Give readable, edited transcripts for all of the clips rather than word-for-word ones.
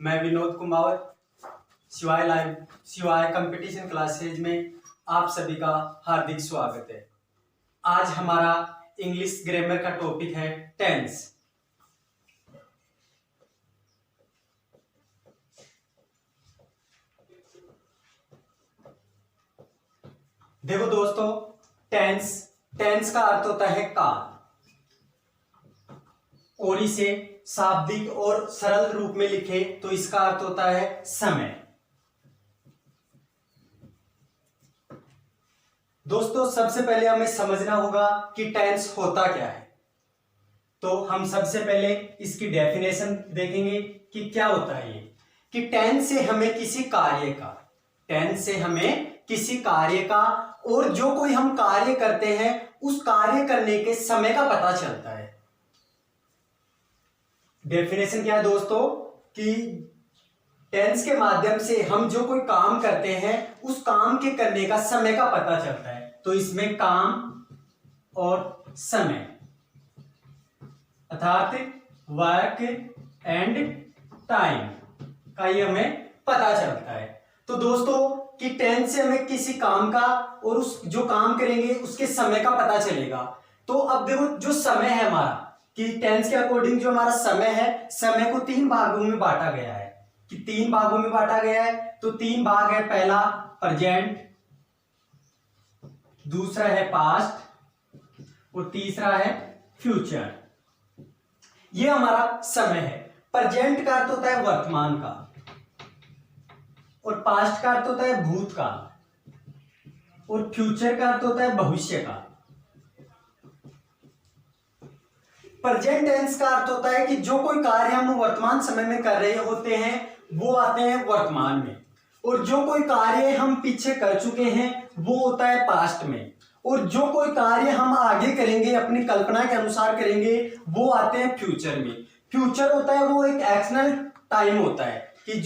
मैं विनोद कुमार शिवाय competition classes में आप सभी का हार्दिक स्वागत है। आज हमारा इंग्लिश ग्रामर का टॉपिक है टेंस। देखो दोस्तों, टेंस का अर्थ होता है काल, और इसे शाब्दिक और सरल रूप में लिखे तो इसका अर्थ होता है समय। दोस्तों, सबसे पहले हमें समझना होगा कि टेंस होता क्या है। तो हम सबसे पहले इसकी डेफिनेशन देखेंगे कि क्या होता है ये। कि टेंस से हमें किसी कार्य का और जो कोई हम कार्य करते हैं उस कार्य करने के समय का पता चलता है। डेफिनेशन क्या है दोस्तों? कि टेंस के माध्यम से हम जो कोई काम करते हैं उस काम के करने का समय का पता चलता है। तो इसमें काम और समय अर्थात वर्क एंड टाइम का ये हमें पता चलता है। तो दोस्तों, कि टेंस से हमें किसी काम का और उस जो काम करेंगे उसके समय का पता चलेगा। तो अब देखो, जो समय है हमारा, कि टेंस के अकॉर्डिंग जो हमारा समय है, समय को 3 भागों में बांटा गया है। कि 3 भागों में बांटा गया है। तो 3 भाग है। पहला प्रेजेंट, दूसरा है पास्ट और तीसरा है फ्यूचर। ये हमारा समय है। प्रेजेंट का अर्थ होता है वर्तमान का, और पास्ट का अर्थ होता है भूतकाल, और फ्यूचर का अर्थ होता है भविष्य का। प्रेजेंट टेंस का अर्थ होता है कि जो कोई कार्य हम वर्तमान समय में कर रहे होते हैं वो आते हैं वर्तमान में, और जो कोई कार्य हम पीछे कर चुके हैं वो होता है पास्ट में, और जो कोई कार्य हम आगे करेंगे अपनी कल्पना के अनुसार करेंगे वो आते हैं फ्यूचर में। फ्यूचर होता है वो एक एक्शनल टाइम होता है कि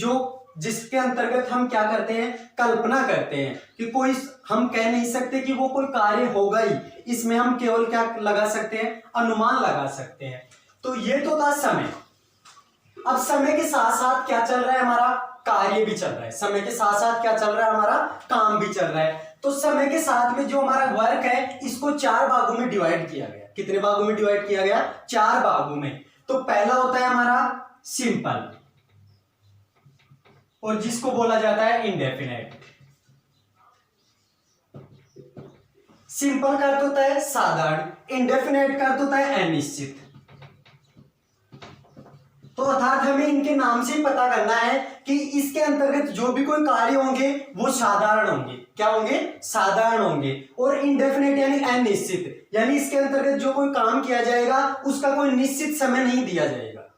जिसके अंतर्गत हम क्या करते हैं, कल्पना करते हैं। कि कोई हम कह नहीं सकते कि वो कोई कार्य होगा ही, इसमें हम केवल क्या लगा सकते हैं, अनुमान लगा सकते हैं। तो ये तो था समय। अब समय के साथ साथ क्या चल रहा है, हमारा कार्य भी चल रहा है। समय के साथ साथ क्या चल रहा है, हमारा काम भी चल रहा है। तो समय के साथ में जो हमारा वर्क है इसको 4 भागों में डिवाइड किया गया। कितने भागों में डिवाइड किया गया? 4 भागों में। तो पहला होता है हमारा सिंपल, और जिसको बोला जाता है इंडेफिनेट। सिंपल का अर्थ होता है साधारण, इंडेफिनेट का अर्थ होता है अनिश्चित। तो अर्थात हमें इनके नाम से ही पता करना है कि इसके अंतर्गत जो भी कोई कार्य होंगे वो साधारण होंगे। क्या होंगे? साधारण होंगे। और इंडेफिनेट यानी अनिश्चित, यानी इसके अंतर्गत जो कोई काम किया जाएगा उसका कोई निश्चित समय नहीं दिया जाएगा।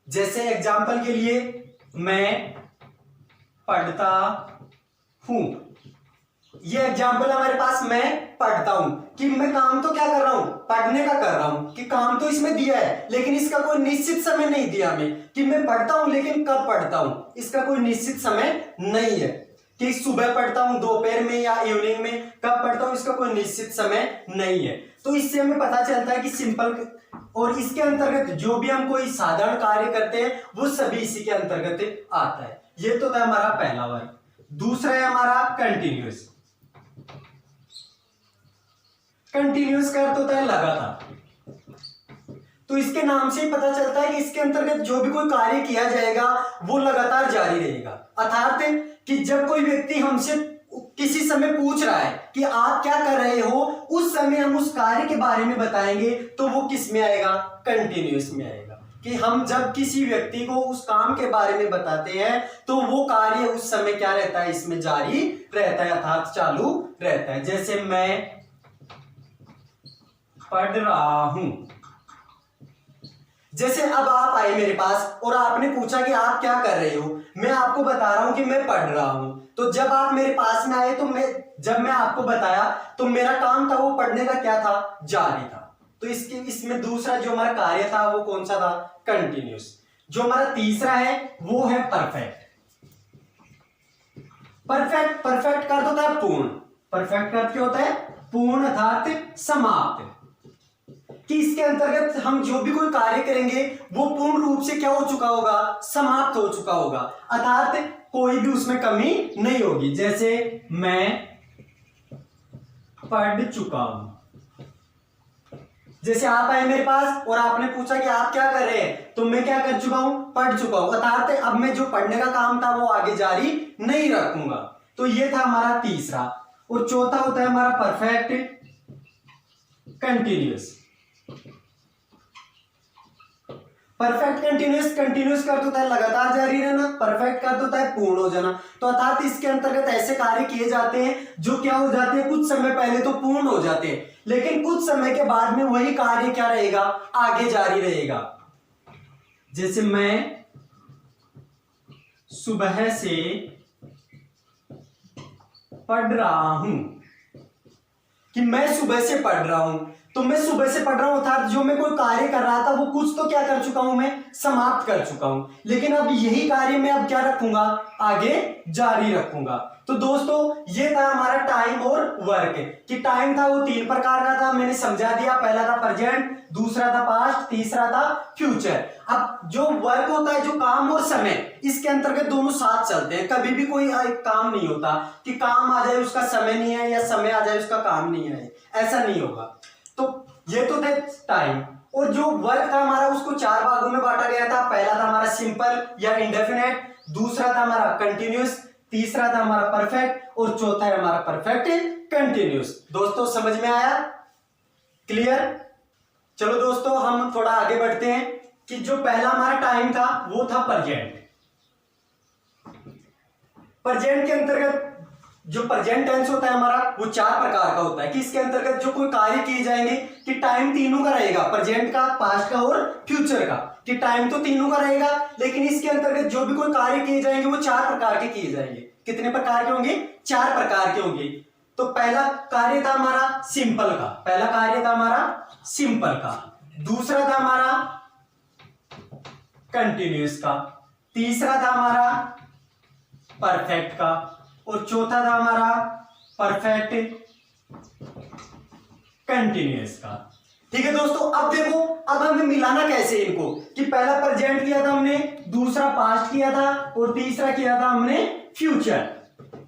जैसे एग्जाम्पल के लिए, मैं पढ़ता हूं। ये एग्जाम्पल हमारे पास, मैं पढ़ता हूं। कि मैं काम तो क्या कर रहा हूं, पढ़ने का कर रहा हूं। कि काम तो इसमें दिया है लेकिन इसका कोई निश्चित समय नहीं दिया हमें। कि मैं पढ़ता हूं लेकिन कब पढ़ता हूं, इसका कोई निश्चित समय नहीं है। कि सुबह पढ़ता हूं, दोपहर में या इवनिंग में, कब पढ़ता हूं, इसका कोई निश्चित समय नहीं है। तो इससे हमें पता चलता है कि सिंपल, और इसके अंतर्गत जो भी हम कोई साधारण कार्य करते हैं वो सभी इसी के अंतर्गत आता है। ये तो था हमारा पहला वर्ग। दूसरा है हमारा कंटिन्यूअस। कंटिन्यूअस का अर्थ होता है लगातार। तो इसके नाम से ही पता चलता है कि इसके अंतर्गत जो भी कोई कार्य किया जाएगा वो लगातार जारी रहेगा। अर्थात कि जब कोई व्यक्ति हमसे किसी समय पूछ रहा है कि आप क्या कर रहे हो, उस समय हम उस कार्य के बारे में बताएंगे तो वो किस में आएगा? कंटिन्यूअस में आएगा। कि हम जब किसी व्यक्ति को उस काम के बारे में बताते हैं तो वो कार्य उस समय क्या रहता है, इसमें जारी रहता है, अर्थात चालू रहता है। जैसे मैं पढ़ रहा हूं। जैसे अब आप आए मेरे पास और आपने पूछा कि आप क्या कर रहे हो, मैं आपको बता रहा हूं कि मैं पढ़ रहा हूं। तो जब आप मेरे पास में आए तो जब मैं आपको बताया तो मेरा काम था वो पढ़ने का क्या था, जारी था। तो इसमें दूसरा जो हमारा कार्य था वो कौन सा था? कंटिन्यूअस। जो हमारा तीसरा है वो है परफेक्ट। परफेक्ट का अर्थ होता है पूर्ण। परफेक्ट का अर्थ क्या होता है? पूर्ण अर्थात समाप्त। कि इसके अंतर्गत हम जो भी कोई कार्य करेंगे वो पूर्ण रूप से क्या हो चुका होगा, समाप्त हो चुका होगा, अर्थात कोई भी उसमें कमी नहीं होगी। जैसे मैं पढ़ चुका हूं, जैसे आप आए मेरे पास और आपने पूछा कि आप क्या कर रहे हैं, तो मैं क्या कर चुका हूं, पढ़ चुका हूं, अर्थात अब मैं जो पढ़ने का काम था वो आगे जारी नहीं रखूंगा। तो ये था हमारा तीसरा। और चौथा होता है हमारा perfect continuous. Perfect continuous, continuous का अर्थ होता है लगातार जारी रहना, परफेक्ट का अर्थ होता है पूर्ण हो जाना। तो अर्थात इसके अंतर्गत ऐसे कार्य किए जाते हैं जो क्या हो जाते हैं, कुछ समय पहले तो पूर्ण हो जाते हैं, लेकिन कुछ समय के बाद में वही कार्य क्या रहेगा, आगे जारी रहेगा। जैसे मैं सुबह से पढ़ रहा हूं, कि मैं सुबह से पढ़ रहा हूं, तो मैं सुबह से पढ़ रहा हूं अर्थात जो मैं कोई कार्य कर रहा था वो कुछ तो क्या कर चुका हूं, मैं समाप्त कर चुका हूं, लेकिन अब यही कार्य मैं अब क्या रखूंगा, आगे जारी रखूंगा। तो दोस्तों ये था हमारा टाइम और वर्क। कि टाइम था वो 3 प्रकार का था, मैंने समझा दिया। पहला था प्रेजेंट, दूसरा था पास्ट, तीसरा था फ्यूचर। अब जो वर्क होता है, जो काम और समय, इसके अंतर्गत दोनों साथ चलते हैं। कभी भी कोई काम नहीं होता कि काम आ जाए उसका समय नहीं है या समय आ जाए उसका काम नहीं है, ऐसा नहीं होगा। तो ये तो थे टाइम। और जो वर्क था हमारा उसको 4 भागों में बांटा गया था। पहला था हमारा सिंपल या इंडेफिनेट, दूसरा था हमारा कंटिन्यूअस, तीसरा था हमारा परफेक्ट और चौथा है हमारा परफेक्ट कंटिन्यूअस। दोस्तों समझ में आया, क्लियर? चलो दोस्तों हम थोड़ा आगे बढ़ते हैं कि जो पहला हमारा टाइम था वो था प्रेजेंट। प्रेजेंट के अंतर्गत जो प्रेजेंट टेंस होता है हमारा वो 4 प्रकार का होता है। कि इसके अंतर्गत जो कोई कार्य किए जाएंगे कि टाइम तीनों का रहेगा, प्रेजेंट का, पास्ट का और फ्यूचर का। कि टाइम तो तीनों का रहेगा, लेकिन इसके अंतर्गत जो भी कोई कार्य किए जाएंगे वो 4 प्रकार के किए जाएंगे। कितने प्रकार के होंगे? 4 प्रकार के होंगे। तो पहला कार्य था हमारा सिंपल का, पहला कार्य था हमारा सिंपल का, दूसरा था हमारा कंटिन्यूअस का, तीसरा था हमारा परफेक्ट का और चौथा था हमारा परफेक्ट कंटिन्यूअस का। ठीक है दोस्तों, अब देखो अब हमें मिलाना कैसे इनको, कि पहला प्रेजेंट किया था हमने, दूसरा पास्ट किया था और तीसरा किया था हमने फ्यूचर।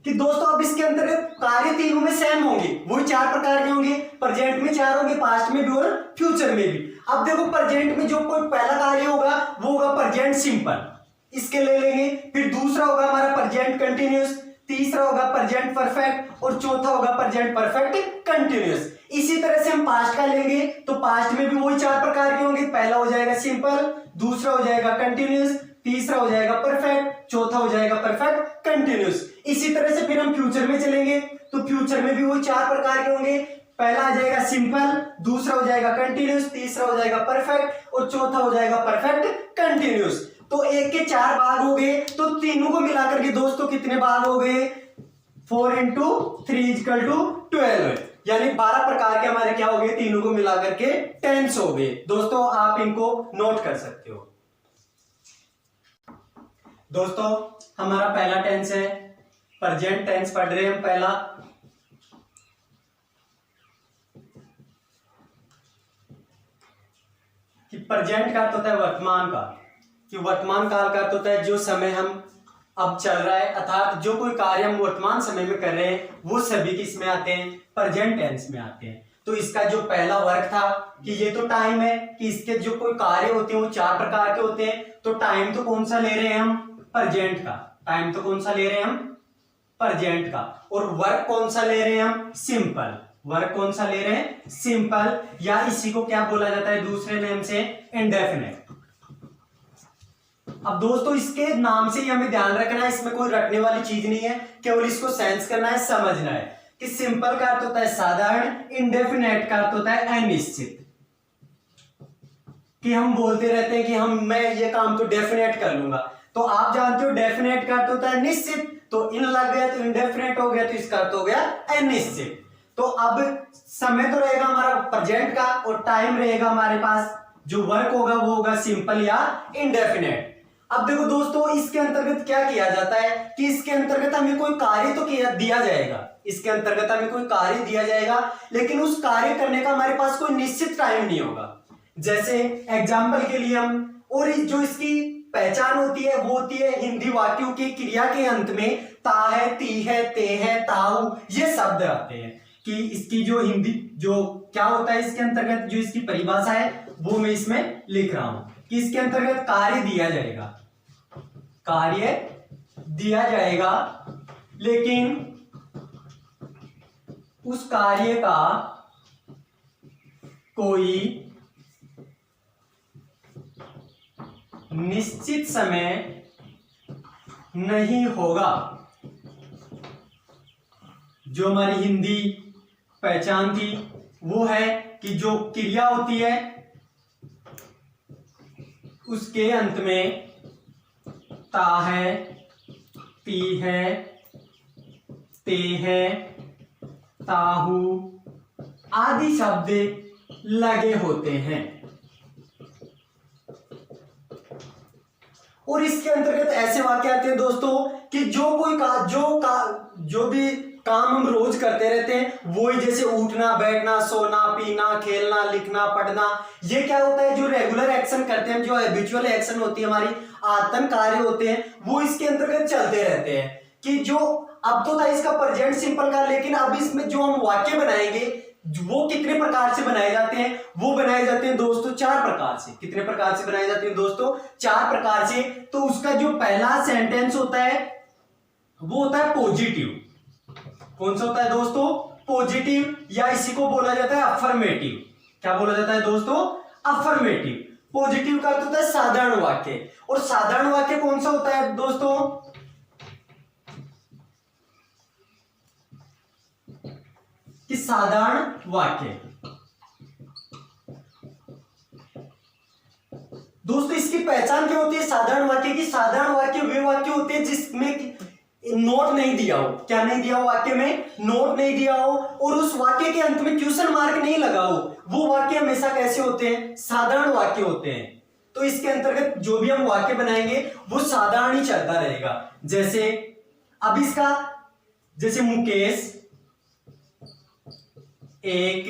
कि दोस्तों अब इसके अंतर्गत कार्य तीनों में सेम होंगे, वही 4 प्रकार के होंगे। प्रेजेंट में 4 होंगे, पास्ट में भी और फ्यूचर में भी। अब देखो प्रेजेंट में जो कोई पहला कार्य होगा वो होगा प्रेजेंट सिंपल, इसके ले लेंगे। फिर दूसरा होगा हमारा प्रेजेंट कंटिन्यूअस, तीसरा होगा प्रेजेंट परफेक्ट और चौथा होगा प्रेजेंट परफेक्ट कंटिन्यूअस। इसी तरह से हम पास्ट का लेंगे तो पास्ट में भी वही 4 प्रकार के होंगे। पहला हो जाएगा सिंपल, दूसरा हो जाएगा कंटिन्यूअस, तीसरा हो जाएगा परफेक्ट, चौथा हो जाएगा परफेक्ट कंटिन्यूअस। इसी तरह से फिर हम फ्यूचर में चलेंगे तो फ्यूचर में भी वही 4 प्रकार के होंगे। पहला आ जाएगा सिंपल, दूसरा हो जाएगा कंटिन्यूअस, तीसरा हो जाएगा परफेक्ट और चौथा हो जाएगा परफेक्ट कंटिन्यूअस। तो 1 के 4 भाग हो गए, तो तीनों को मिलाकर के दोस्तों कितने भाग हो गए? 4 into 3 = 12, यानी 12 प्रकार के हमारे क्या हो गए, तीनों को मिलाकर के टेंस हो गए। दोस्तों आप इनको नोट कर सकते हो। दोस्तों हमारा पहला टेंस है प्रेजेंट टेंस, पढ़ रहे हैं हम पहला। कि प्रेजेंट का अर्थ होता है वर्तमान काल, कि वर्तमान काल का अर्थ होता है जो समय हम अब चल रहा है, अर्थात जो कोई कार्य हम वर्तमान समय में कर रहे हैं वो सभी किस में आते हैं? प्रेजेंट टेंस में आते हैं। तो इसका जो पहला वर्ग था कि ये तो टाइम है, कि इसके जो कोई कार्य होते हैं वो 4 प्रकार के होते हैं। तो टाइम तो कौन सा ले रहे हैं हम? प्रेजेंट का। टाइम तो कौन सा ले रहे हैं हम? प्रेजेंट का। और वर्क कौन सा ले रहे हैं हम? सिंपल। वर्क कौन सा ले रहे हैं? सिंपल, या इसी को क्या बोला जाता है दूसरे नेम से? इंडेफिनेट। अब दोस्तों इसके नाम से ही हमें ध्यान रखना है, इसमें कोई रटने वाली चीज नहीं है, केवल इसको सेंस करना है, समझना है। कि सिंपल का अर्थ होता है साधारण, इंडेफिनेट का अर्थ होता है अनिश्चित। कि हम बोलते रहते हैं कि मैं ये काम तो डेफिनेट कर लूंगा, तो आप जानते हो डेफिनेट का अर्थ होता है निश्चित, तो इन लग गया तो इंडेफिनेट हो गया, तो इसका अर्थ हो गया अनिश्चित। तो अब समय तो रहेगा हमारा प्रेजेंट का और टाइम रहेगा हमारे पास, जो वर्क होगा वो होगा सिंपल या इंडेफिनेट। अब देखो दोस्तों इसके अंतर्गत क्या किया जाता है कि इसके अंतर्गत हमें कोई कार्य तो दिया जाएगा, इसके अंतर्गत हमें कोई कार्य दिया जाएगा, लेकिन उस कार्य करने का हमारे पास कोई निश्चित टाइम नहीं होगा। जैसे एग्जाम्पल के लिए हम, और जो इसकी पहचान होती है वो होती है हिंदी वाक्यों की क्रिया के अंत में ता है, ती है, ते है, ताऊ ये शब्द आते हैं। कि इसकी जो हिंदी जो क्या होता है इसके अंतर्गत जो इसकी परिभाषा है वो मैं इसमें लिख रहा हूं कि इसके अंतर्गत कार्य दिया जाएगा, कार्य दिया जाएगा, लेकिन उस कार्य का कोई निश्चित समय नहीं होगा। जो हमारी हिंदी पहचान थी वो है कि जो क्रिया होती है उसके अंत में ता है, ती है, ते है, ताहू आदि शब्द लगे होते हैं। और इसके अंतर्गत ऐसे वाक्य आते हैं दोस्तों कि जो भी काम हम रोज करते रहते हैं वही, जैसे उठना, बैठना, सोना, पीना, खेलना, लिखना, पढ़ना, ये क्या होता है जो रेगुलर एक्शन करते हैं, जो हैबिचुअल एक्शन होती है हमारी आत्म कार्य होते हैं वो इसके अंतर्गत चलते रहते हैं। कि जो अब तो था इसका प्रेजेंट सिंपल का, लेकिन अब इसमें जो हम वाक्य बनाएंगे वो कितने प्रकार से बनाए जाते हैं, वो बनाए जाते हैं दोस्तों 4 प्रकार से। कितने प्रकार से बनाए जाते हैं दोस्तों? 4 प्रकार से। तो उसका जो पहला सेंटेंस होता है वो होता है पॉजिटिव। कौन सा होता है दोस्तों? पॉजिटिव, या इसी को बोला जाता है अफर्मेटिव। क्या बोला जाता है दोस्तों? अफर्मेटिव। पॉजिटिव का अर्थ होता है साधारण वाक्य। और साधारण वाक्य कौन सा होता है दोस्तों? कि साधारण वाक्य दोस्तों इसकी पहचान क्या होती है साधारण वाक्य की? साधारण वाक्य वे वाक्य होते हैं जिसमें नोट नहीं दिया हो। क्या नहीं दिया हो? वाक्य में नोट नहीं दिया हो, और उस वाक्य के अंत में क्वेश्चन मार्क नहीं लगा हो। वो वाक्य हमेशा कैसे होते हैं? साधारण वाक्य होते हैं। तो इसके अंतर्गत जो भी हम वाक्य बनाएंगे वो साधारण ही चलता रहेगा। जैसे अब इसका, जैसे मुकेश एक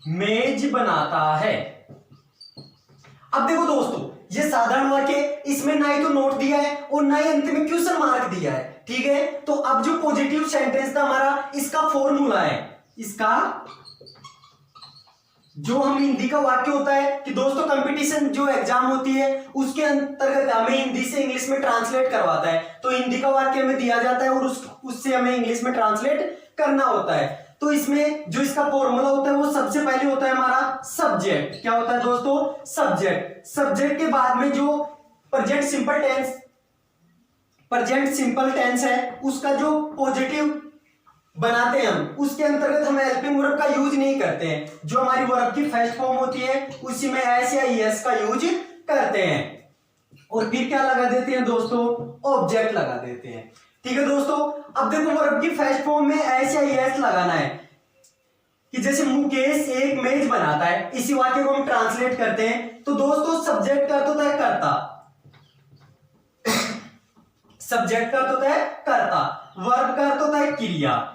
मेज बनाता है। अब देखो दोस्तों ये साधारण वाक्य, इसमें ना ही तो नोट दिया है और ना ही अंत में क्वेश्चन मार्क दिया है, ठीक है। तो अब जो पॉजिटिव सेंटेंस था हमारा, इसका फॉर्मूला है, इसका जो हम हिंदी का वाक्य होता है कि दोस्तों कंपटीशन जो एग्जाम होती है उसके अंतर्गत हमें हिंदी से इंग्लिश में ट्रांसलेट करवाता है। तो हिंदी का वाक्य हमें दिया जाता है और उससे हमें इंग्लिश में ट्रांसलेट करना होता है। तो इसमें जो इसका फॉर्मूला होता है वो सबसे पहले होता है हमारा सब्जेक्ट। क्या होता है दोस्तों? सब्जेक्ट। सब्जेक्ट के बाद में जो प्रेजेंट सिंपल टेंस है उसका जो पॉजिटिव बनाते हैं हम, उसके अंतर्गत हम हेल्पिंग वर्ब का यूज नहीं करते हैं। जो हमारी वर्ब की फर्स्ट फॉर्म होती है उसी में एस या ईएस का यूज करते हैं। और फिर क्या लगा देते हैं दोस्तों? ऑब्जेक्ट लगा देते हैं, ठीक है दोस्तों। अब देखो वर्ब की फर्स्ट फॉर्म में एस या ईएस लगाना है कि जैसे मुकेश एक मेज बनाता है, इसी वाक्य को हम ट्रांसलेट करते हैं। तो दोस्तों सब्जेक्ट का अर्थ होता है कर्ता, सब्जेक्ट का अर्थ होता है कर्ता, वर्ब का अर्थ होता है क्रिया,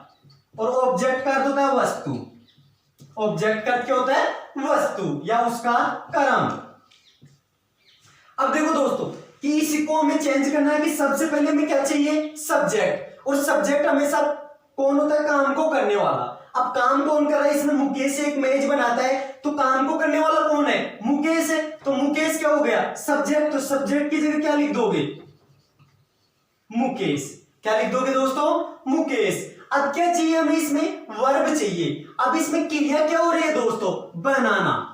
और ऑब्जेक्ट का अर्थ होता है वस्तु। ऑब्जेक्ट का अर्थ क्या होता है? वस्तु या उसका कर्म। अब देखो दोस्तों कि इसको हमें चेंज करना है कि सबसे पहले हमें क्या चाहिए? सब्जेक्ट। और सब्जेक्ट हमेशा कौन होता है? काम को करने वाला। अब काम कौन कर रहा है? इसमें मुकेश एक मेज बनाता है, तो काम को करने वाला कौन है? मुकेश है। तो मुकेश क्या हो गया? सब्जेक्ट। तो सब्जेक्ट की जगह क्या लिख दोगे? मुकेश। क्या लिख दोगे दोस्तों? मुकेश। अब क्या चाहिए हमें? इसमें वर्ब चाहिए। अब इसमें क्रिया क्या हो रही है दोस्तों? बनाना।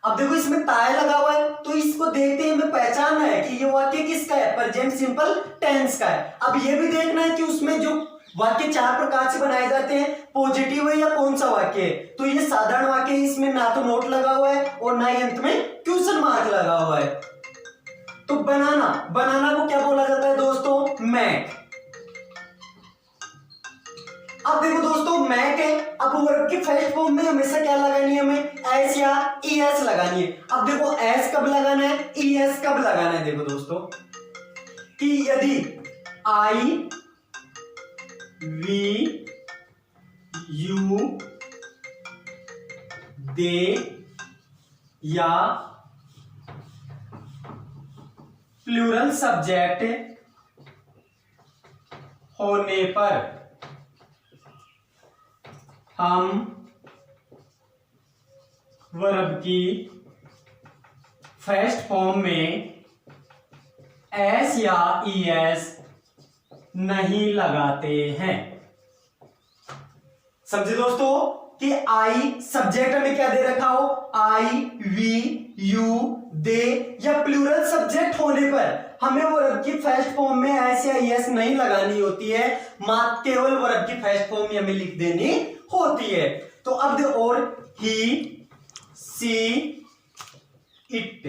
अब देखो इसमें ताय लगा हुआ है, तो इसको देखते ही हमें पहचानना है कि ये वाक्य किसका है? प्रेजेंट सिंपल टेंस का है। अब ये भी देखना है कि उसमें जो वाक्य 4 प्रकार से बनाए जाते हैं पॉजिटिव है या कौन सा वाक्य है। तो ये साधारण वाक्य है, इसमें ना तो नोट लगा हुआ है और ना ही अंत में क्वेश्चन मार्क लगा हुआ है। तो बनाना को क्या बोला जाता है दोस्तों? मैक। अब देखो दोस्तों मैक है, अब वर्ब की फर्स्ट फॉर्म में हमेशा क्या लगानी है? हमें एस या ईएस लगानी है। अब देखो एस कब लगाना है, ईएस कब लगाना है? देखो दोस्तों कि यदि आई वी, यू, दे या प्लूरल सब्जेक्ट होने पर हम वर्ब की फर्स्ट फॉर्म में एस या ईएस नहीं लगाते हैं। समझे दोस्तों कि आई सब्जेक्ट में क्या दे रखा हो, आई, वी, यू, दे या प्लूरल सब्जेक्ट होने पर हमें वर्ब की फर्स्ट फॉर्म में एस या ईएस नहीं लगानी होती है, मात्र केवल वर्ब की फर्स्ट फॉर्म में हमें लिख देनी होती है। तो अब दे और ही, सी, इट,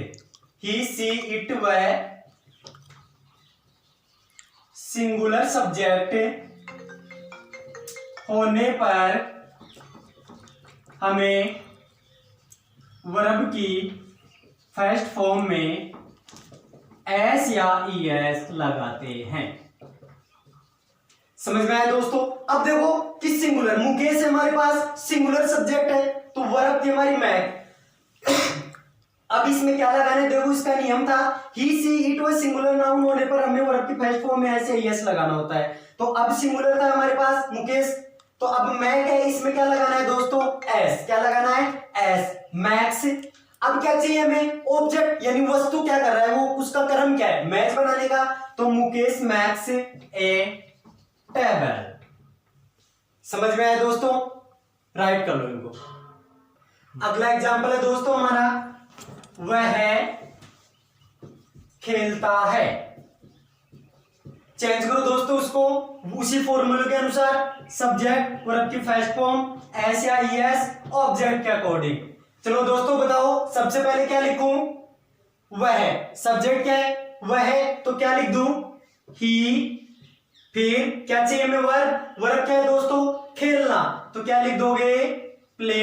ही, सी, इट वह सिंगुलर सब्जेक्ट होने पर हमें वर्ब की फर्स्ट फॉर्म में एस या ईएस लगाते हैं। समझ में आया दोस्तों। अब देखो कि सिंगुलर, मुकेश हमारे पास सिंगुलर सब्जेक्ट है तो वर्ब थी हमारी मैक। अब इसमें क्या लगाना है, देखो इसका नियम था ही, सी, इट वह सिंगुलर नाउन होने पर हमें वर्ब की फर्स्ट फॉर्म में एस या ईएस लगाना होता है। तो अब सिंगुलर था हमारे पास मुकेश, तो अब मैक है, इसमें क्या लगाना है दोस्तों, एस। क्या लगाना है, एस, मैक्स। अब क्या चाहिए हमें, ऑब्जेक्ट यानी वस्तु क्या कर रहा है, वो उसका कर्म क्या है, मैच बनाने का। तो मुकेश मैक्स ए टेबल। समझ में आया दोस्तों, राइट कर लो इनको। अगला एग्जांपल है दोस्तों हमारा, वह खेलता है। चेंज करो दोस्तों उसको उसी फॉर्मूले के अनुसार, सब्जेक्ट वर्ब की फर्स्ट फॉर्म एस या ईएस ऑब्जेक्ट के अकॉर्डिंग। चलो दोस्तों बताओ, सबसे पहले क्या लिखूं, वह, सब्जेक्ट क्या है, वह, तो क्या लिख दूं, ही। फिर क्या चाहिए हमें, वर्ब, वर्ब क्या है दोस्तों, खेलना, तो क्या लिख दोगे, प्ले।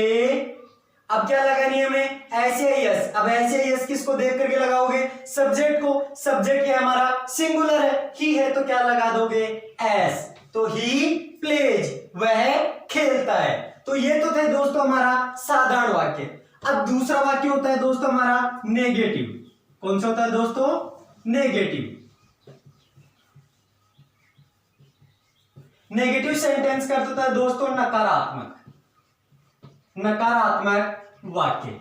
अब क्या लगानी है हमें, एस या ईएस। अब एस या ईएस किसको देख करके लगाओगे, सब्जेक्ट को। सब्जेक्ट क्या है हमारा, सिंगुलर है, ही है, तो क्या लगा दोगे, एस। तो ही प्लेज, वह खेलता है। तो ये तो थे दोस्तों हमारा साधारण वाक्य। अब दूसरा वाक्य होता है दोस्तों हमारा नेगेटिव। कौन सा होता है दोस्तों, नेगेटिव। नेगेटिव सेंटेंस का अर्थ होता है दोस्तों नकारात्मक, नकारात्मक वाक्य।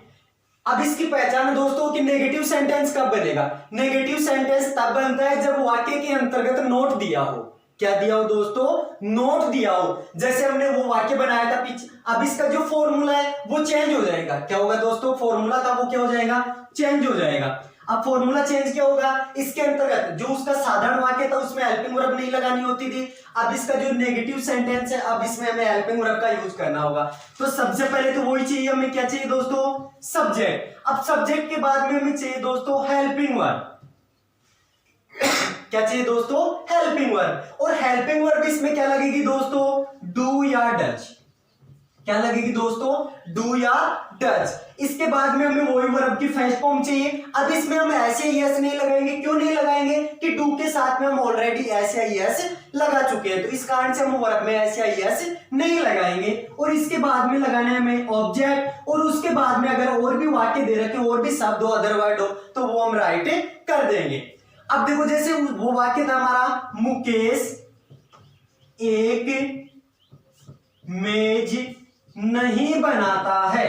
अब इसकी पहचान है दोस्तों कि नेगेटिव सेंटेंस कब बनेगा, नेगेटिव सेंटेंस तब बनता है जब वाक्य के अंतर्गत नोट दिया हो। क्या दिया हो दोस्तों, नोट दिया हो। जैसे हमने वो वाक्य बनाया था पीछे, अब इसका जो फॉर्मूला है वो चेंज हो जाएगा। क्या होगा दोस्तों, फॉर्मूला था वो क्या हो जाएगा, चेंज हो जाएगा। अब फॉर्मूला चेंज क्या होगा, इसके अंतर्गत जो उसका साधारण वाक्य था उसमें हेल्पिंग वर्ब नहीं लगानी होती थी। अब इसका जो नेगेटिव सेंटेंस है, अब इसमें हमें हेल्पिंग वर्ब का यूज करना होगा। तो सबसे पहले तो वही चाहिए हमें, क्या चाहिए दोस्तों, सब्जेक्ट। अब सब्जेक्ट के बाद में हमें चाहिए दोस्तों हेल्पिंग वर्ब। क्या चाहिए दोस्तों, हेल्पिंग वर्ब। और हेल्पिंग वर्ब इसमें क्या लगेगी दोस्तों, डू या डज। क्या लगेगी दोस्तों, डू या डज। इसके बाद में हमें वही वर्ब की फर्स्ट फॉर्म चाहिए। अब इसमें हम ऐसे यस नहीं लगाएंगे, क्यों नहीं लगाएंगे कि डू के साथ में हम ऑलरेडी एस या यस लगा चुके हैं, तो इस कारण से हम वर्ब में एस या यस नहीं लगाएंगे। और इसके बाद में लगाना है हमें ऑब्जेक्ट, और उसके बाद में अगर और भी वाक्य दे रखे और भी शब्द हो, अदर वर्ड हो, तो वो हम राइट कर देंगे। अब देखो जैसे वो वाक्य था हमारा, मुकेश एक मेज नहीं बनाता है।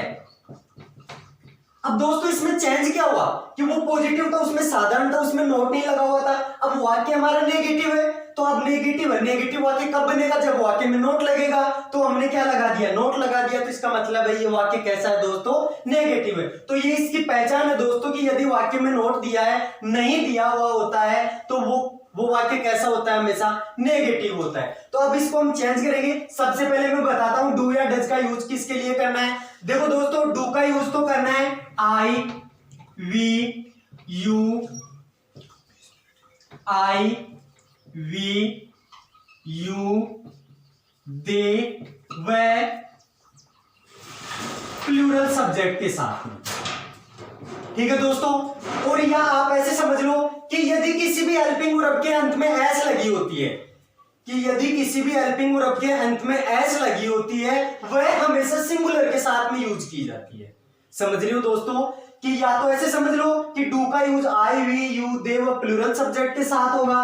अब दोस्तों इसमें चेंज क्या हुआ कि वो पॉजिटिव था, उसमें साधारण था, उसमें नोट नहीं लगा हुआ था। अब वाक्य हमारा नेगेटिव है, तो अब नेगेटिव है, नेगेटिव वाक्य कब बनेगा, जब वाक्य में नोट लगेगा। तो हमने क्या लगा दिया, नोट लगा दिया। तो इसका मतलब है ये वाक्य कैसा है दोस्तों, नेगेटिव है। तो ये इसकी पहचान है दोस्तों कि यदि वाक्य में नोट दिया है, नहीं दिया हुआ होता है, तो वो वाक्य कैसा होता है, हमेशा नेगेटिव होता है। तो अब इसको हम चेंज करेंगे। सबसे पहले मैं बताता हूं डू या डज का यूज किसके लिए करना है। देखो दोस्तों, डू का यूज तो करना है I, we, you, I, we, you, they, व प्लूरल सब्जेक्ट के साथ में। ठीक है दोस्तों। और या आप ऐसे समझ लो कि यदि किसी भी हेल्पिंग वर्ब के अंत में एस लगी होती है, कि यदि किसी भी हेल्पिंग वर्ब के अंत में एस लगी होती है वह हमेशा सिंगुलर के साथ में यूज की जाती है। समझ रहे हो दोस्तों कि या तो ऐसे समझ लो कि डू का use I, we, you, they व प्लूरल सब्जेक्ट के साथ होगा,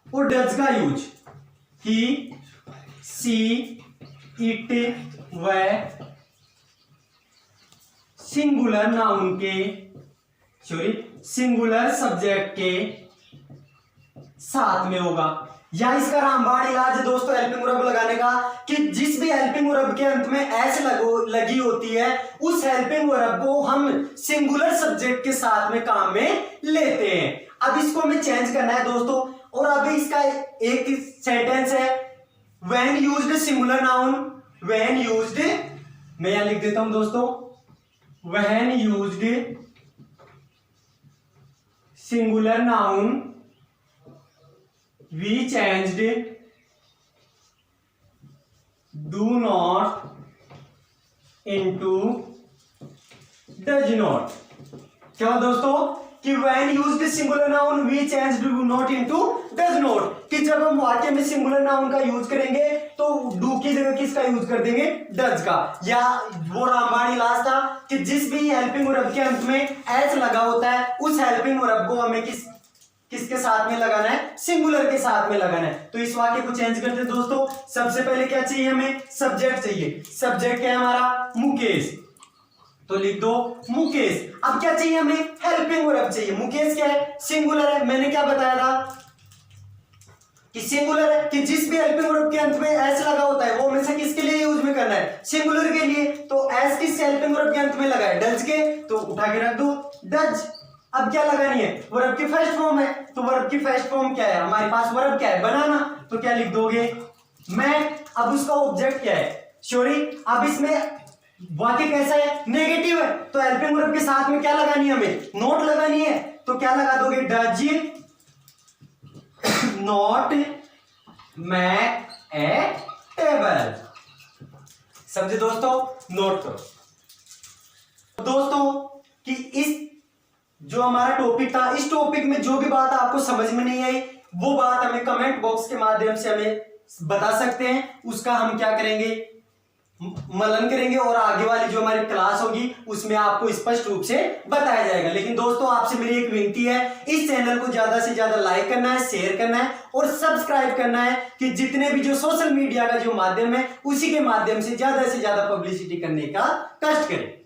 और डज का यूज ही, सी, इट व सिंगुलर नाउन के सिंगुलर सब्जेक्ट के साथ में होगा। या इसका रामबाण इलाज है दोस्तों हेल्पिंग वर्ब लगाने का कि जिस भी हेल्पिंग वर्ब के अंत में एस लगी होती है उस हेल्पिंग वर्ब को हम सिंगुलर सब्जेक्ट के साथ में काम में लेते हैं। अब इसको हमें चेंज करना है दोस्तों, और अभी इसका एक सेंटेंस है when used singular noun, when used, मैं यहां लिख देता हूं दोस्तों, when used singular noun we changed do not into does not। क्या दोस्तों कि when used singular noun we changed do not into does not, कि जब हम वाक्य में सिंगुलर नाउन का यूज करेंगे तो डू की जगह किसका यूज कर देंगे, डज का। या वो रामबाण इलाज था कि जिस भी हेल्पिंग वर्ब के अंत में एस लगा होता है उस हेल्पिंग वर्ब को हमें किसके साथ में लगाना है, सिंगुलर के साथ में लगाना है। तो इस वाक्य को चेंज करते हैं दोस्तों। सबसे पहले क्या चाहिए हमें, सब्जेक्ट चाहिए। सब्जेक्ट क्या है हमारा, मुकेश, तो लिख दो मुकेश। अब क्या चाहिए हमें, हेल्पिंग वर्ब चाहिए। मुकेश क्या है, सिंगुलर है। मैंने क्या बताया था कि सिंगुलर है, कि जिस भी हेल्पिंग वर्ब के अंत में एस लगा होता है वो हमेशा किसके लिए यूज में करना है, सिंगुलर के लिए। तो एस किस हेल्पिंग वर्ब के अंत में लगा है, डज के, तो उठा के रख दो डज। अब क्या लगानी है, वर्ब की फर्स्ट फॉर्म है, तो वर्ब की फर्स्ट फॉर्म क्या है हमारे पास, वर्ब क्या है, बनाना, तो क्या लिख दोगे, मैं। अब उसका ऑब्जेक्ट क्या है, सॉरी, अब इसमें वाक्य कैसा है, नेगेटिव है, तो हेल्पिंग वर्ब के साथ में क्या लगानी है हमें, नोट लगानी है। तो क्या लगा दोगे, does not make a table. समझे दोस्तों, नोट करो दोस्तों कि इस जो हमारा टॉपिक था, इस टॉपिक में जो भी बात आपको समझ में नहीं आई वो बात हमें कमेंट बॉक्स के माध्यम से हमें बता सकते हैं। उसका हम क्या करेंगे, मनन करेंगे, और आगे वाली जो हमारी क्लास होगी उसमें आपको स्पष्ट रूप से बताया जाएगा। लेकिन दोस्तों आपसे मेरी एक विनती है, इस चैनल को ज्यादा से ज्यादा लाइक करना है, शेयर करना है और सब्सक्राइब करना है, कि जितने भी जो सोशल मीडिया का जो माध्यम है उसी के माध्यम से ज्यादा पब्लिसिटी करने का कष्ट करें।